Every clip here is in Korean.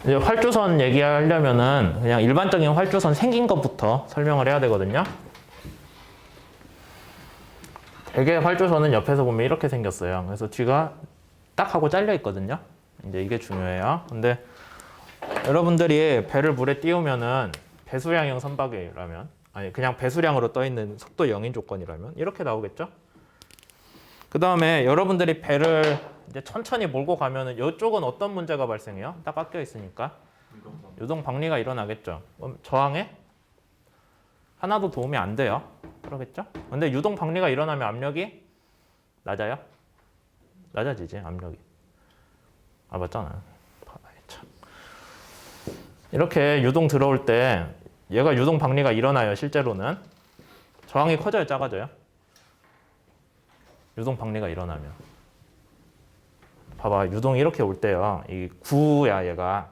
이제 활주선 얘기하려면은 그냥 일반적인 활주선 생긴 것부터 설명을 해야 되거든요. 대개 활주선은 옆에서 보면 이렇게 생겼어요. 그래서 뒤가 딱 하고 잘려 있거든요. 이제 이게 중요해요. 근데 여러분들이 배를 물에 띄우면은 배수량형 선박이라면, 아니 그냥 배수량으로 떠 있는 속도 0인 조건이라면 이렇게 나오겠죠? 그 다음에 여러분들이 배를 이제 천천히 몰고 가면은 이쪽은 어떤 문제가 발생해요? 딱 깎여 있으니까 유동 박리가 일어나겠죠. 그럼 저항에 하나도 도움이 안 돼요. 그러겠죠? 근데 유동 박리가 일어나면 압력이 낮아요? 낮아지지, 압력이. 아, 맞잖아요. 참. 이렇게 유동 들어올 때 얘가 유동 박리가 일어나요, 실제로는. 저항이 커져요, 작아져요? 유동 박리가 일어나면. 봐봐, 유동이 이렇게 올 때요. 이 9야, 얘가.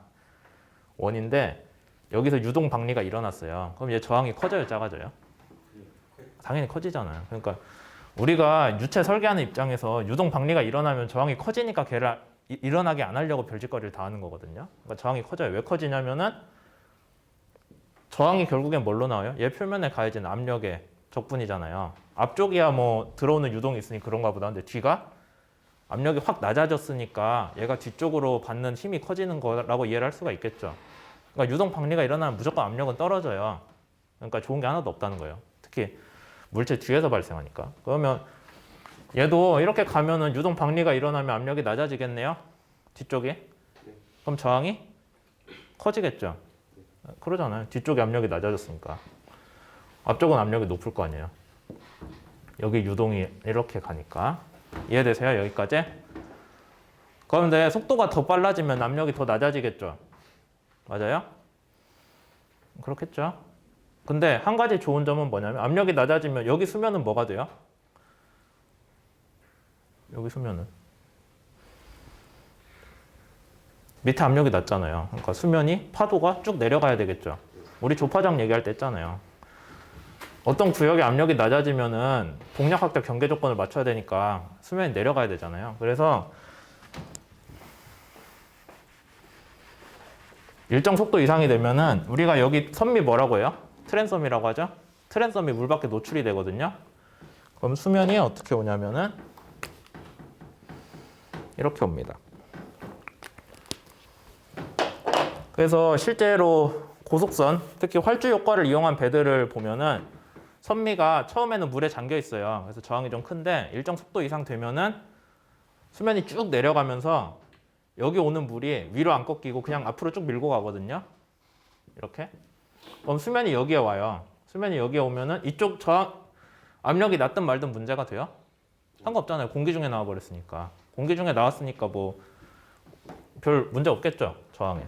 원인데, 여기서 유동 박리가 일어났어요. 그럼 얘 저항이 커져요, 작아져요? 당연히 커지잖아요. 그러니까 우리가 유체 설계하는 입장에서 유동 박리가 일어나면 저항이 커지니까 걔를 일어나게 안 하려고 별짓거리를 다 하는 거거든요. 그러니까 저항이 커져요. 왜 커지냐면은 저항이 결국엔 뭘로 나와요? 얘 표면에 가해진 압력의 적분이잖아요. 앞쪽이야 뭐 들어오는 유동이 있으니 그런가 보다. 근데 뒤가 압력이 확 낮아졌으니까 얘가 뒤쪽으로 받는 힘이 커지는 거라고 이해를 할 수가 있겠죠. 그러니까 유동 박리가 일어나면 무조건 압력은 떨어져요. 그러니까 좋은 게 하나도 없다는 거예요. 특히 물체 뒤에서 발생하니까. 그러면 얘도 이렇게 가면은 유동 박리가 일어나면 압력이 낮아지겠네요. 뒤쪽에. 그럼 저항이 커지겠죠. 그러잖아요. 뒤쪽에 압력이 낮아졌으니까. 앞쪽은 압력이 높을 거 아니에요. 여기 유동이 이렇게 가니까. 이해되세요? 여기까지? 그런데 속도가 더 빨라지면 압력이 더 낮아지겠죠. 맞아요? 그렇겠죠. 근데 한 가지 좋은 점은 뭐냐면 압력이 낮아지면 여기 수면은 뭐가 돼요? 여기 수면은 밑에 압력이 낮잖아요. 그러니까 수면이 파도가 쭉 내려가야 되겠죠. 우리 조파장 얘기할 때 했잖아요. 어떤 구역의 압력이 낮아지면은 동력학적 경계 조건을 맞춰야 되니까 수면이 내려가야 되잖아요. 그래서 일정 속도 이상이 되면은 우리가 여기 선미 뭐라고 해요? 트랜섬이라고 하죠? 트랜섬이 물 밖에 노출이 되거든요. 그럼 수면이 어떻게 오냐면은 이렇게 옵니다. 그래서 실제로 고속선, 특히 활주 효과를 이용한 배들을 보면은 선미가 처음에는 물에 잠겨 있어요. 그래서 저항이 좀 큰데 일정 속도 이상 되면은 수면이 쭉 내려가면서 여기 오는 물이 위로 안 꺾이고 그냥 앞으로 쭉 밀고 가거든요. 이렇게. 그럼 수면이 여기에 와요. 수면이 여기에 오면은 이쪽 저항 압력이 낮든 말든 문제가 돼요? 상관없잖아요. 공기 중에 나와버렸으니까. 공기 중에 나왔으니까 뭐 별 문제 없겠죠. 저항에.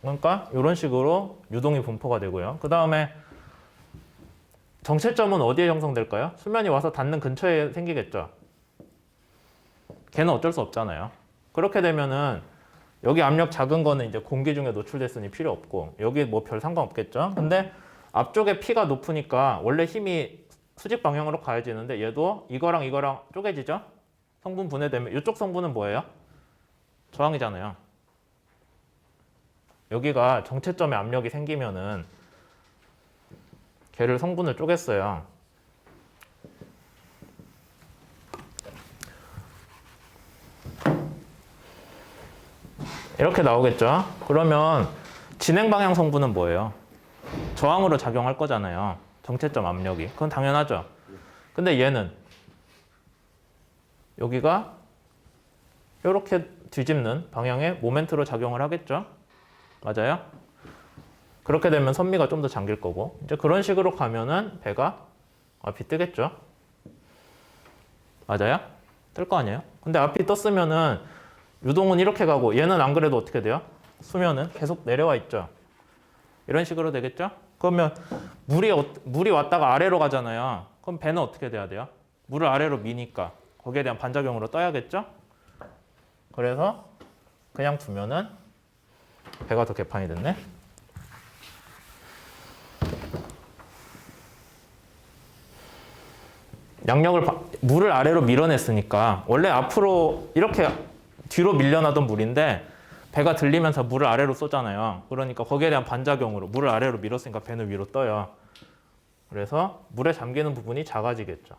그러니까 이런 식으로 유동이 분포가 되고요. 그 다음에 정체점은 어디에 형성될까요? 수면이 와서 닿는 근처에 생기겠죠. 걔는 어쩔 수 없잖아요. 그렇게 되면은 여기 압력 작은 거는 이제 공기 중에 노출됐으니 필요 없고 여기 뭐 별 상관없겠죠. 근데 앞쪽에 P가 높으니까 원래 힘이 수직 방향으로 가해지는데 얘도 이거랑 이거랑 쪼개지죠. 성분 분해되면 이쪽 성분은 뭐예요? 저항이잖아요. 여기가 정체점에 압력이 생기면은 걔를 성분을 쪼갰어요. 이렇게 나오겠죠. 그러면 진행 방향 성분은 뭐예요? 저항으로 작용할 거잖아요. 정체점 압력이. 그건 당연하죠. 근데 얘는 여기가 이렇게 뒤집는 방향의 모멘트로 작용을 하겠죠. 맞아요? 그렇게 되면 선미가 좀 더 잠길 거고 이제 그런 식으로 가면은 배가 앞이 뜨겠죠. 맞아요? 뜰 거 아니에요? 근데 앞이 떴으면은 유동은 이렇게 가고 얘는 안 그래도 어떻게 돼요? 수면은 계속 내려와 있죠. 이런 식으로 되겠죠? 그러면 물이 왔다가 아래로 가잖아요. 그럼 배는 어떻게 돼야 돼요? 물을 아래로 미니까 거기에 대한 반작용으로 떠야겠죠? 그래서 그냥 두면은 배가 더 개판이 됐네. 물을 아래로 밀어냈으니까 원래 앞으로 이렇게 뒤로 밀려나던 물인데 배가 들리면서 물을 아래로 쏘잖아요. 그러니까 거기에 대한 반작용으로 물을 아래로 밀었으니까 배는 위로 떠요. 그래서 물에 잠기는 부분이 작아지겠죠.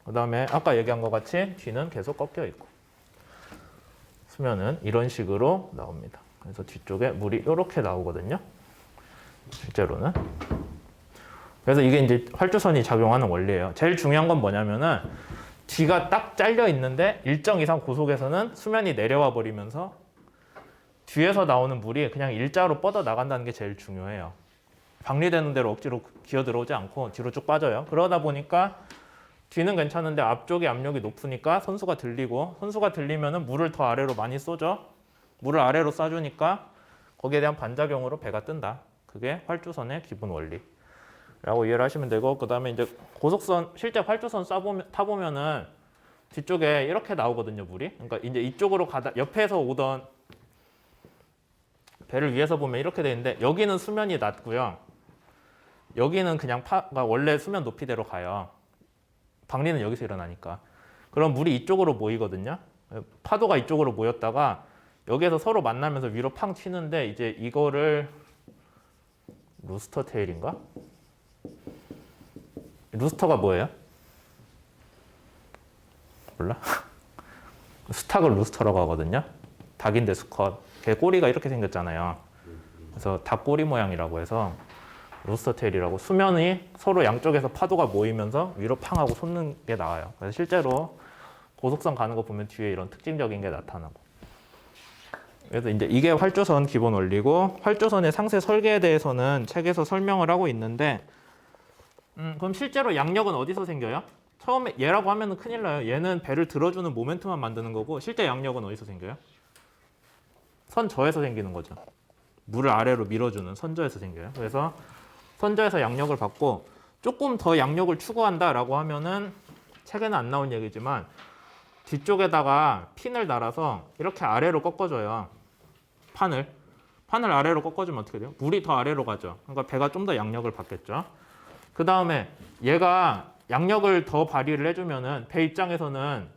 그 다음에 아까 얘기한 것 같이 뒤는 계속 꺾여 있고 수면은 이런 식으로 나옵니다. 그래서 뒤쪽에 물이 이렇게 나오거든요. 실제로는. 그래서 이게 이제 활주선이 작용하는 원리예요. 제일 중요한 건 뭐냐면은 뒤가 딱 잘려 있는데 일정 이상 고속에서는 수면이 내려와 버리면서 뒤에서 나오는 물이 그냥 일자로 뻗어 나간다는 게 제일 중요해요. 방리되는 대로 억지로 기어 들어오지 않고 뒤로 쭉 빠져요. 그러다 보니까 뒤는 괜찮은데 앞쪽이 압력이 높으니까 선수가 들리고 선수가 들리면은 물을 더 아래로 많이 쏘죠. 물을 아래로 쏴주니까 거기에 대한 반작용으로 배가 뜬다. 그게 활주선의 기본 원리라고 이해를 하시면 되고 그 다음에 이제 고속선 실제 활주선 타보면은 뒤쪽에 이렇게 나오거든요 물이. 그러니까 이제 이쪽으로 가다 옆에서 오던 배를 위에서 보면 이렇게 돼 있는데 여기는 수면이 낮고요. 여기는 그냥 원래 수면 높이대로 가요. 방리는 여기서 일어나니까. 그럼 물이 이쪽으로 모이거든요. 파도가 이쪽으로 모였다가 여기에서 서로 만나면서 위로 팡 튀는데 이제 이거를 루스터 테일인가? 루스터가 뭐예요? 몰라? 수탉을 루스터라고 하거든요. 닭인데 수컷. 걔 꼬리가 이렇게 생겼잖아요. 그래서 닭 꼬리 모양이라고 해서 루스터 테일이라고 수면이 서로 양쪽에서 파도가 모이면서 위로 팡 하고 솟는 게 나와요. 그래서 실제로 고속선 가는 거 보면 뒤에 이런 특징적인 게 나타나고. 그래서 이제 이게 활주선 기본 원리고 활주선의 상세 설계에 대해서는 책에서 설명을 하고 있는데 그럼 실제로 양력은 어디서 생겨요? 처음에 얘라고 하면 큰일 나요. 얘는 배를 들어주는 모멘트만 만드는 거고 실제 양력은 어디서 생겨요? 선저에서 생기는 거죠. 물을 아래로 밀어주는 선저에서 생겨요. 그래서 선저에서 양력을 받고 조금 더 양력을 추구한다라고 하면은 책에는 안 나온 얘기지만 뒤쪽에다가 핀을 달아서 이렇게 아래로 꺾어줘요. 판을 아래로 꺾어주면 어떻게 돼요? 물이 더 아래로 가죠. 그러니까 배가 좀 더 양력을 받겠죠. 그 다음에 얘가 양력을 더 발휘를 해주면은 배 입장에서는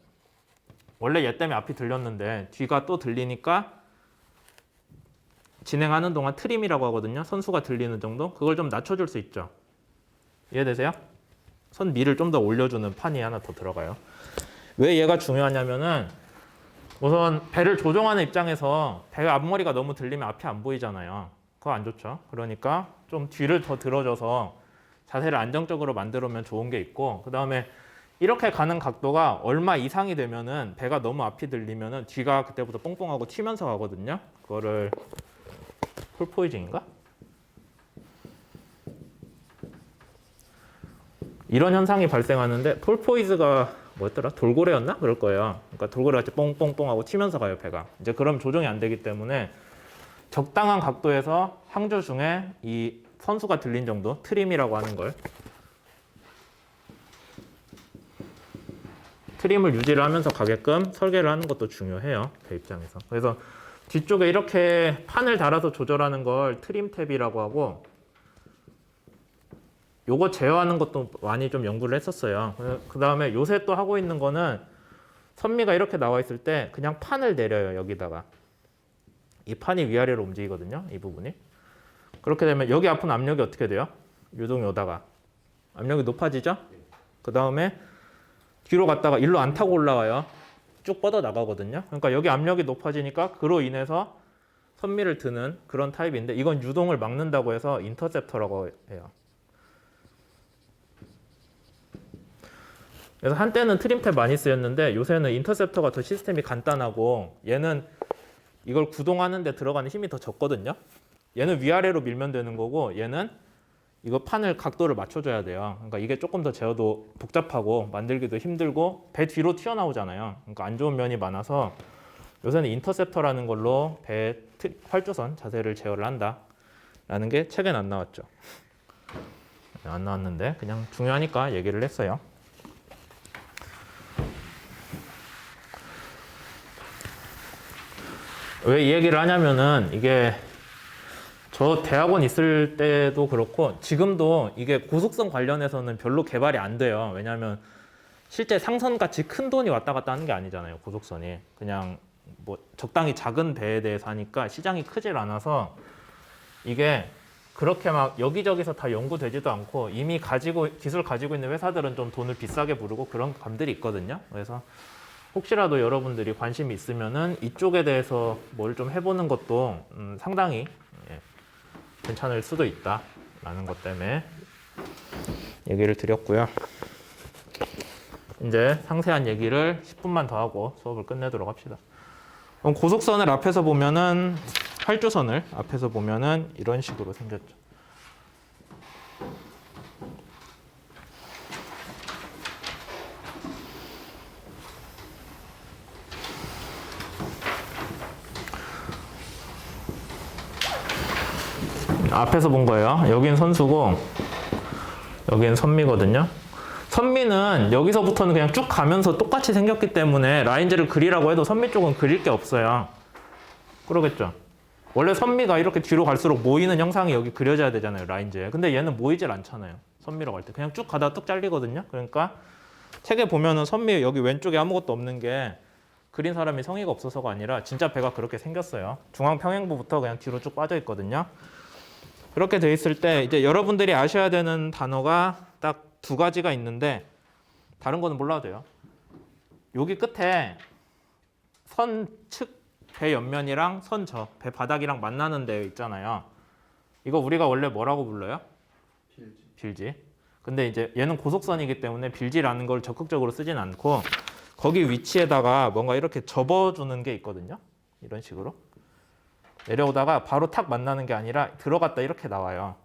원래 얘 때문에 앞이 들렸는데 뒤가 또 들리니까 진행하는 동안 트림이라고 하거든요. 선수가 들리는 정도? 그걸 좀 낮춰줄 수 있죠. 이해되세요? 선 미를 좀 더 올려주는 판이 하나 더 들어가요. 왜 얘가 중요하냐면은 우선 배를 조종하는 입장에서 배가 앞머리가 너무 들리면 앞이 안 보이잖아요. 그거 안 좋죠. 그러니까 좀 뒤를 더 들어줘서 자세를 안정적으로 만들면 좋은 게 있고 그 다음에 이렇게 가는 각도가 얼마 이상이 되면은 배가 너무 앞이 들리면은 뒤가 그때부터 뽕뽕하고 튀면서 가거든요. 그거를 폴포이징인가? 이런 현상이 발생하는데 폴포이즈가 뭐였더라? 돌고래였나? 그럴 거예요. 그러니까 돌고래같이 뽕뽕뽕하고 튀면서 가요 배가. 이제 그럼 조종이 안 되기 때문에 적당한 각도에서 항주 중에 이 선수가 들린 정도 트림이라고 하는 걸 트림을 유지를 하면서 가게끔 설계를 하는 것도 중요해요. 배 입장에서. 그래서 뒤쪽에 이렇게 판을 달아서 조절하는 걸 트림 탭이라고 하고 요거 제어하는 것도 많이 좀 연구를 했었어요. 그 다음에 요새 또 하고 있는 거는 선미가 이렇게 나와 있을 때 그냥 판을 내려요. 여기다가. 이 판이 위아래로 움직이거든요. 이 부분이. 그렇게 되면 여기 아픈 압력이 어떻게 돼요? 유동이 오다가. 압력이 높아지죠? 그 다음에 뒤로 갔다가 일로 안 타고 올라와요. 쭉 뻗어 나가거든요. 그러니까 여기 압력이 높아지니까 그로 인해서 선미를 드는 그런 타입인데 이건 유동을 막는다고 해서 인터셉터라고 해요. 그래서 한때는 트림탭 많이 쓰였는데 요새는 인터셉터가 더 시스템이 간단하고 얘는 이걸 구동하는 데 들어가는 힘이 더 적거든요. 얘는 위아래로 밀면 되는 거고 얘는 이거 판을 각도를 맞춰줘야 돼요. 그러니까 이게 조금 더 제어도 복잡하고 만들기도 힘들고 배 뒤로 튀어나오잖아요. 그러니까 안 좋은 면이 많아서 요새는 인터셉터라는 걸로 배 활주선 자세를 제어를 한다라는 게 책엔 안 나왔죠. 안 나왔는데 그냥 중요하니까 얘기를 했어요. 왜 이 얘기를 하냐면은 이게 저 대학원 있을 때도 그렇고 지금도 이게 고속선 관련해서는 별로 개발이 안 돼요. 왜냐하면 실제 상선같이 큰 돈이 왔다 갔다 하는 게 아니잖아요. 고속선이. 그냥 뭐 적당히 작은 배에 대해서 하니까 시장이 크질 않아서 이게 그렇게 막 여기저기서 다 연구되지도 않고 이미 기술 가지고 있는 회사들은 좀 돈을 비싸게 부르고 그런 감들이 있거든요. 그래서 혹시라도 여러분들이 관심이 있으면은 이쪽에 대해서 뭘 좀 해보는 것도 상당히 괜찮을 수도 있다라는 것 때문에 얘기를 드렸고요. 이제 상세한 얘기를 10분만 더 하고 수업을 끝내도록 합시다. 그럼 고속선을 앞에서 보면은 활주선을 앞에서 보면은 이런 식으로 생겼죠. 앞에서 본 거예요. 여긴 선수고 여긴 선미거든요. 선미는 여기서부터는 그냥 쭉 가면서 똑같이 생겼기 때문에 라인즈를 그리라고 해도 선미 쪽은 그릴 게 없어요. 그러겠죠. 원래 선미가 이렇게 뒤로 갈수록 모이는 형상이 여기 그려져야 되잖아요. 라인즈에. 근데 얘는 모이질 않잖아요. 선미로 갈 때. 그냥 쭉 가다가 뚝 잘리거든요. 그러니까 책에 보면은 선미 여기 왼쪽에 아무것도 없는 게 그린 사람이 성의가 없어서가 아니라 진짜 배가 그렇게 생겼어요. 중앙평행부부터 그냥 뒤로 쭉 빠져 있거든요. 그렇게 돼 있을 때 이제 여러분들이 아셔야 되는 단어가 딱 두 가지가 있는데 다른 거는 몰라도 돼요. 여기 끝에 선측 배 옆면이랑 선저 배 바닥이랑 만나는 데 있잖아요. 이거 우리가 원래 뭐라고 불러요? 빌지. 근데 이제 얘는 고속선이기 때문에 빌지라는 걸 적극적으로 쓰진 않고 거기 위치에다가 뭔가 이렇게 접어주는 게 있거든요. 이런 식으로 내려오다가 바로 탁 만나는 게 아니라 들어갔다 이렇게 나와요.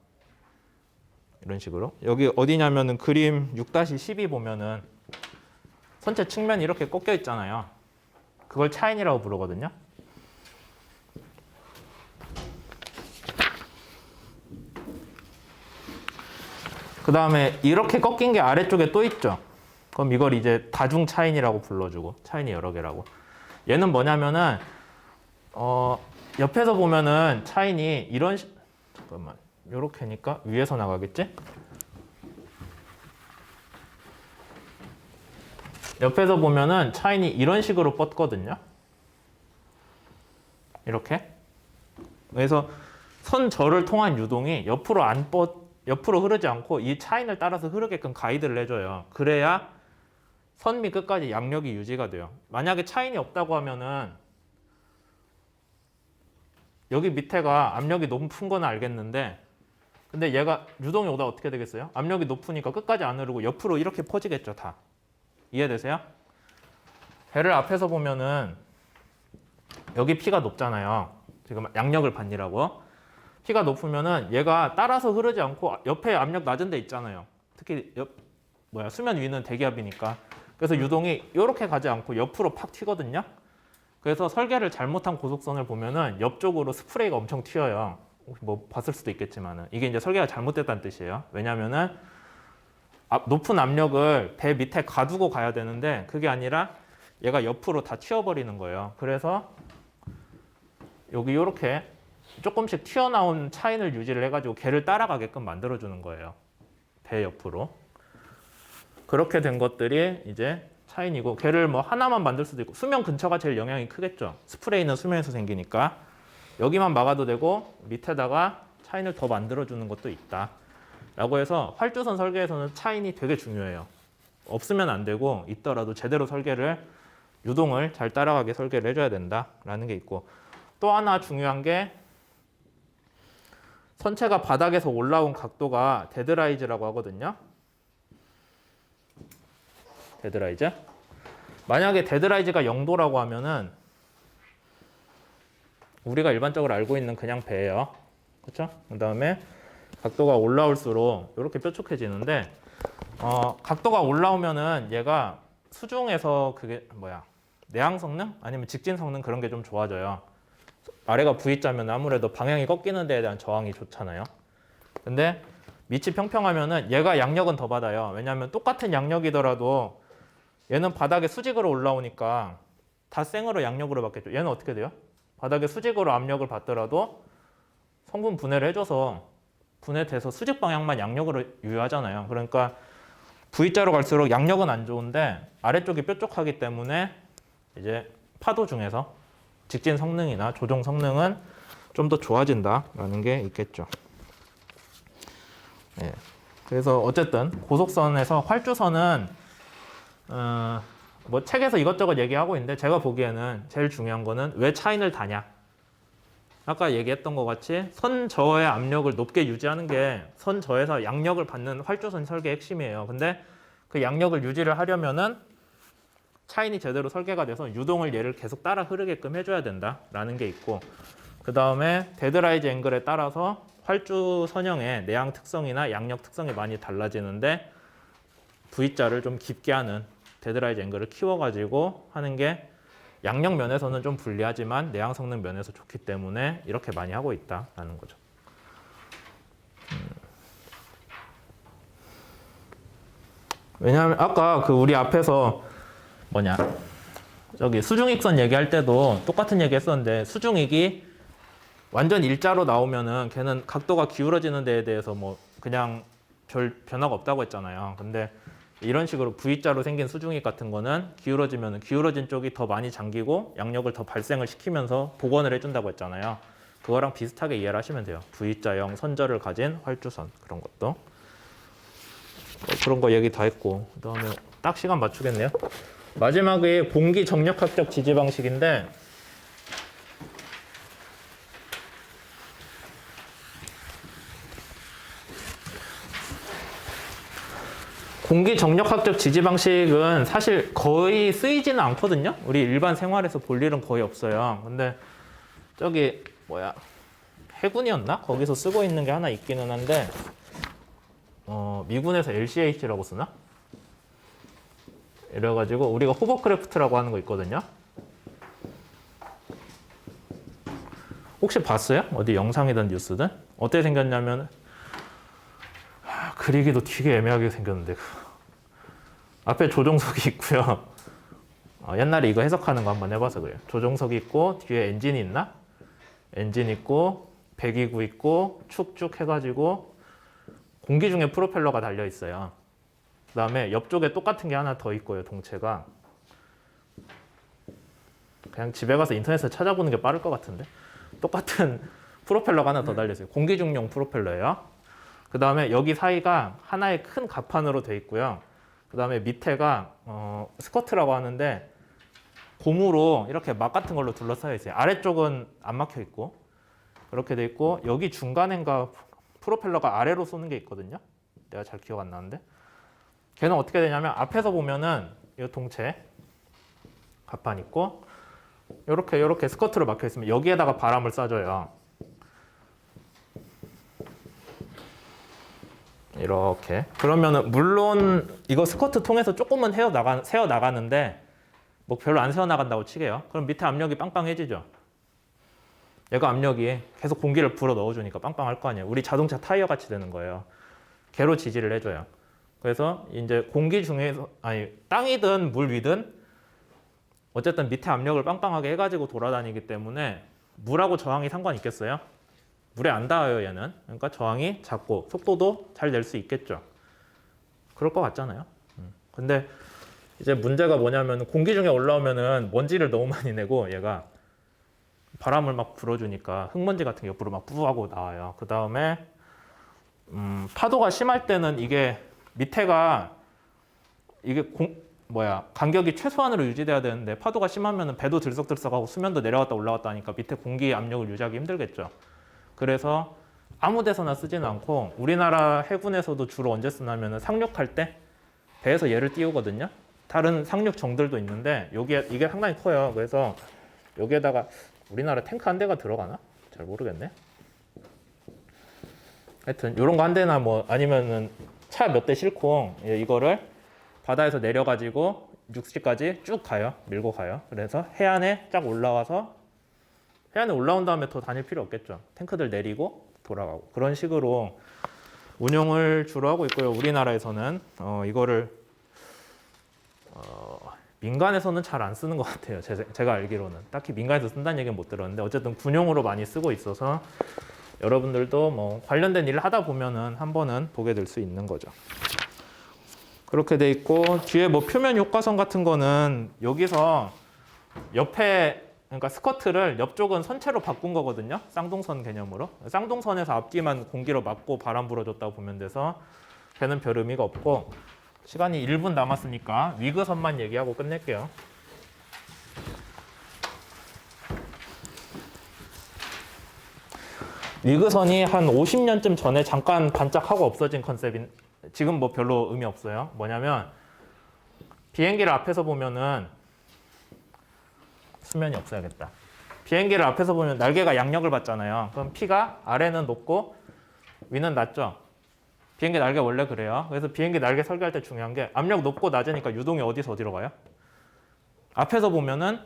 이런 식으로. 여기 어디냐면은 그림 6-12 보면은 선체 측면이 이렇게 꺾여 있잖아요. 그걸 차인이라고 부르거든요. 그 다음에 이렇게 꺾인 게 아래쪽에 또 있죠. 그럼 이걸 이제 다중 차인이라고 불러주고 차인이 여러 개라고. 얘는 뭐냐면은 옆에서 보면은 차인이 잠깐만 요렇게니까 위에서 나가겠지? 옆에서 보면은 차인이 이런 식으로 뻗거든요. 이렇게. 그래서 선저를 통한 유동이 옆으로 흐르지 않고 이 차인을 따라서 흐르게끔 가이드를 해줘요. 그래야 선미 끝까지 양력이 유지가 돼요. 만약에 차인이 없다고 하면은 여기 밑에가 압력이 높은 건 알겠는데 근데 얘가 유동이 오다 어떻게 되겠어요? 압력이 높으니까 끝까지 안 흐르고 옆으로 이렇게 퍼지겠죠, 다. 이해되세요? 배를 앞에서 보면은 여기 P가 높잖아요. 지금 양력을 받니라고. P가 높으면은 얘가 따라서 흐르지 않고 옆에 압력 낮은 데 있잖아요. 특히 수면 위는 대기압이니까. 그래서 유동이 이렇게 가지 않고 옆으로 팍 튀거든요. 그래서 설계를 잘못한 고속선을 보면은 옆쪽으로 스프레이가 엄청 튀어요. 뭐 봤을 수도 있겠지만은 이게 이제 설계가 잘못됐다는 뜻이에요. 왜냐면은 높은 압력을 배 밑에 가두고 가야 되는데 그게 아니라 얘가 옆으로 다 튀어버리는 거예요. 그래서 여기 이렇게 조금씩 튀어나온 차인을 유지를 해가지고 걔를 따라가게끔 만들어주는 거예요. 배 옆으로. 그렇게 된 것들이 이제 차인이고 걔를 뭐 하나만 만들 수도 있고 수면 근처가 제일 영향이 크겠죠. 스프레이는 수면에서 생기니까. 여기만 막아도 되고 밑에다가 차인을 더 만들어주는 것도 있다. 라고 해서 활주선 설계에서는 차인이 되게 중요해요. 없으면 안 되고 있더라도 제대로 유동을 잘 따라가게 설계를 해줘야 된다라는 게 있고 또 하나 중요한 게 선체가 바닥에서 올라온 각도가 데드라이즈라고 하거든요. 데드라이즈. 만약에 데드라이즈가 0도라고 하면은 우리가 일반적으로 알고 있는 그냥 배예요. 그렇죠? 그다음에 각도가 올라올수록 이렇게 뾰족해지는데 각도가 올라오면은 얘가 수중에서 그게 내항 성능 아니면 직진 성능 그런 게 좀 좋아져요. 아래가 V자면 아무래도 방향이 꺾이는 데에 대한 저항이 좋잖아요. 근데 밑이 평평하면은 얘가 양력은 더 받아요. 왜냐하면 똑같은 양력이더라도 얘는 바닥에 수직으로 올라오니까 다 생으로 양력으로 받겠죠. 얘는 어떻게 돼요? 바닥에 수직으로 압력을 받더라도 성분 분해를 해줘서 분해돼서 수직 방향만 양력으로 유효하잖아요. 그러니까 V자로 갈수록 양력은 안 좋은데 아래쪽이 뾰족하기 때문에 이제 파도 중에서 직진 성능이나 조종 성능은 좀 더 좋아진다라는 게 있겠죠. 예. 그래서 어쨌든 고속선에서 활주선은 뭐 책에서 이것저것 얘기하고 있는데 제가 보기에는 제일 중요한 거는 왜 차인을 다냐. 아까 얘기했던 것 같이 선저의 압력을 높게 유지하는 게 선저에서 양력을 받는 활주선 설계의 핵심이에요. 근데 그 양력을 유지를 하려면은 차인이 제대로 설계가 돼서 유동을 얘를 계속 따라 흐르게끔 해줘야 된다라는 게 있고, 그 다음에 데드라이즈 앵글에 따라서 활주 선형의 내양 특성이나 양력 특성이 많이 달라지는데 V자를 좀 깊게 하는 데드라이즈 앵글을 키워가지고 하는 게 양력 면에서는 좀 불리하지만 내양 성능 면에서 좋기 때문에 이렇게 많이 하고 있다라는 거죠. 왜냐하면 아까 그 우리 앞에서 저기 수중익선 얘기할 때도 똑같은 얘기 했었는데, 수중익이 완전 일자로 나오면은 걔는 각도가 기울어지는 데에 대해서 뭐 그냥 별 변화가 없다고 했잖아요. 근데 이런 식으로 V자로 생긴 수중익 같은 거는 기울어지면 기울어진 쪽이 더 많이 잠기고 양력을 더 발생을 시키면서 복원을 해준다고 했잖아요. 그거랑 비슷하게 이해를 하시면 돼요. V자형 선저를 가진 활주선, 그런 것도. 그런 거 얘기 다 했고, 그다음에 딱 시간 맞추겠네요. 마지막에 공기 정력학적 지지 방식인데, 공기 정력학적 지지 방식은 사실 거의 쓰이지는 않거든요. 우리 일반 생활에서 볼 일은 거의 없어요. 근데 저기 해군이었나? 거기서 쓰고 있는 게 하나 있기는 한데, 미군에서 LCH라고 쓰나? 이래가지고 우리가 호버크래프트라고 하는 거 있거든요. 혹시 봤어요? 어디 영상이든 뉴스든? 어떻게 생겼냐면 그리기도 되게 애매하게 생겼는데 앞에 조종석이 있고요. 옛날에 이거 해석하는 거 한번 해봐서 그래요. 조종석이 있고 뒤에 엔진이 있나? 엔진 있고 배기구 있고 축쭉 해가지고 공기 중에 프로펠러가 달려 있어요. 그 다음에 옆쪽에 똑같은 게 하나 더 있고요. 동체가. 그냥 집에 가서 인터넷에서 찾아보는 게 빠를 것 같은데. 똑같은 프로펠러가 하나 더 달려 있어요. 공기 중용 프로펠러예요. 그 다음에 여기 사이가 하나의 큰 갑판으로 돼 있고요. 그 다음에 밑에가 스커트라고 하는데 고무로 이렇게 막 같은 걸로 둘러싸여 있어요. 아래쪽은 안 막혀 있고 그렇게 돼 있고, 여기 중간인가 프로펠러가 아래로 쏘는 게 있거든요. 내가 잘 기억 안 나는데. 걔는 어떻게 되냐면 앞에서 보면은 이 동체 갑판 있고 이렇게 스커트로 막혀 있으면 여기에다가 바람을 쏴줘요. 이렇게. 그러면은 물론 이거 스커트 통해서 조금은 새어 나가는데 뭐 별로 안 새어 나간다고 치게요. 그럼 밑에 압력이 빵빵해지죠. 얘가 압력이 계속 공기를 불어 넣어주니까 빵빵할 거 아니에요. 우리 자동차 타이어 같이 되는 거예요. 걔로 지지를 해줘요. 그래서 이제 공기 중에서 땅이든 물 위든 어쨌든 밑에 압력을 빵빵하게 해가지고 돌아다니기 때문에 물하고 저항이 상관 있겠어요? 물에 안 닿아요, 얘는. 그러니까 저항이 작고 속도도 잘 낼 수 있겠죠. 그럴 것 같잖아요. 근데 이제 문제가 뭐냐면 공기 중에 올라오면은 먼지를 너무 많이 내고 얘가 바람을 막 불어주니까 흙먼지 같은 게 옆으로 막 뿌하고 나와요. 그 다음에 파도가 심할 때는 이게 밑에가 이게 간격이 최소한으로 유지돼야 되는데 파도가 심하면 배도 들썩들썩하고 수면도 내려갔다 올라갔다 하니까 밑에 공기 압력을 유지하기 힘들겠죠. 그래서 아무 데서나 쓰지는 않고 우리나라 해군에서도 주로 언제 쓰냐면 상륙할 때 배에서 얘를 띄우거든요. 다른 상륙정들도 있는데 이게 상당히 커요. 그래서 여기에다가 우리나라 탱크 한 대가 들어가나? 잘 모르겠네. 하여튼 이런 거 한 대나 뭐 아니면은 차 몇 대 싣고 이거를 바다에서 내려가지고 육지까지 쭉 가요. 밀고 가요. 그래서 해안에 쫙 올라와서 해안에 올라온 다음에 더 다닐 필요 없겠죠. 탱크들 내리고 돌아가고 그런 식으로 운용을 주로 하고 있고요. 우리나라에서는 이거를 민간에서는 잘 안 쓰는 것 같아요. 제가 알기로는 딱히 민간에서 쓴다는 얘기는 못 들었는데 어쨌든 군용으로 많이 쓰고 있어서 여러분들도 뭐 관련된 일을 하다 보면은 한 번은 보게 될 수 있는 거죠. 그렇게 돼 있고 뒤에 뭐 표면 효과선 같은 거는 여기서 옆에 그러니까 스커트를 옆쪽은 선체로 바꾼 거거든요. 쌍둥선 개념으로. 쌍둥선에서 앞뒤만 공기로 막고 바람 불어줬다고 보면 돼서 배는 별 의미가 없고, 시간이 1분 남았으니까 위그선만 얘기하고 끝낼게요. 위그선이 한 50년쯤 전에 잠깐 반짝하고 없어진 컨셉인, 지금 뭐 별로 의미 없어요. 뭐냐면 비행기를 앞에서 보면은 수면이 없어야겠다. 비행기를 앞에서 보면 날개가 양력을 받잖아요. 그럼 P가 아래는 높고 위는 낮죠. 비행기 날개 원래 그래요. 그래서 비행기 날개 설계할 때 중요한 게 압력 높고 낮으니까 유동이 어디서 어디로 가요? 앞에서 보면은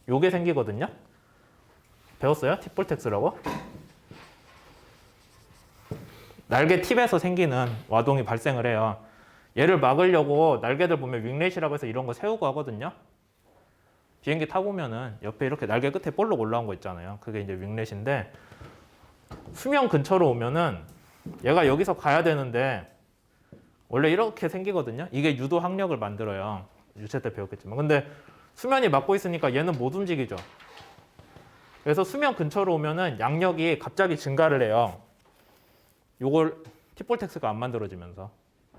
요게 생기거든요. 배웠어요? 팁볼텍스라고? 날개 팁에서 생기는 와동이 발생을 해요. 얘를 막으려고 날개들 보면 윙렛이라고 해서 이런 거 세우고 하거든요. 비행기 타보면은 옆에 이렇게 날개 끝에 볼록 올라온 거 있잖아요. 그게 이제 윙렛인데, 수면 근처로 오면은 얘가 여기서 가야 되는데 원래 이렇게 생기거든요. 이게 유도 항력을 만들어요. 유체 때 배웠겠지만. 근데 수면이 막고 있으니까 얘는 못 움직이죠. 그래서 수면 근처로 오면은 양력이 갑자기 증가를 해요. 요걸 팁볼텍스가 안 만들어지면서.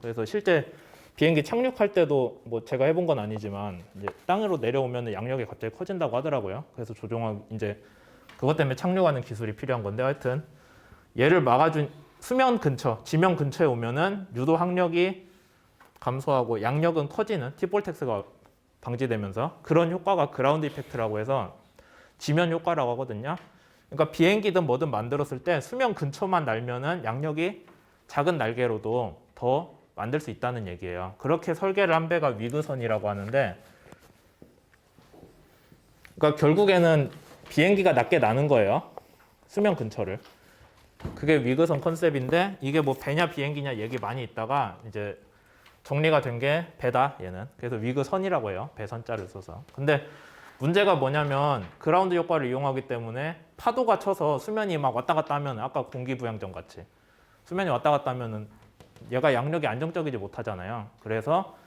그래서 실제 비행기 착륙할 때도 뭐 제가 해본 건 아니지만 이제 땅으로 내려오면 양력이 갑자기 커진다고 하더라고요. 그래서 조종하고 이제 그것 때문에 착륙하는 기술이 필요한 건데, 하여튼 얘를 막아준 수면 근처, 지면 근처에 오면은 유도 항력이 감소하고 양력은 커지는 팁볼텍스가 방지되면서, 그런 효과가 그라운드 이펙트라고 해서 지면 효과라고 하거든요. 그러니까 비행기든 뭐든 만들었을 때 수면 근처만 날면은 양력이 작은 날개로도 더 만들 수 있다는 얘기예요. 그렇게 설계를 한 배가 위그선이라고 하는데, 그러니까 결국에는 비행기가 낮게 나는 거예요. 수면 근처를. 그게 위그선 컨셉인데, 이게 뭐 배냐 비행기냐 얘기 많이 있다가 이제 정리가 된 게 배다, 얘는. 그래서 위그선이라고 해요. 배선자를 써서. 근데 문제가 뭐냐면 그라운드 효과를 이용하기 때문에 파도가 쳐서 수면이 막 왔다 갔다 하면, 아까 공기부양정 같이 수면이 왔다 갔다 하면은 얘가 양력이 안정적이지 못하잖아요. 그래서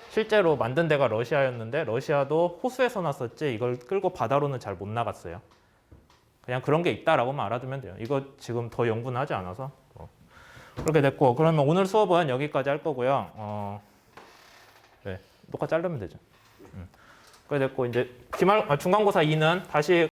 실제로 만든 데가 러시아였는데 러시아도 호수에서 놨었지 이걸 끌고 바다로는 잘 못 나갔어요. 그냥 그런 게 있다라고만 알아두면 돼요. 이거 지금 더 연구는 하지 않아서. 그렇게 됐고, 그러면 오늘 수업은 여기까지 할 거고요. 네, 녹화 자르면 되죠. 그렇게 됐고, 이제 중간고사 2는 다시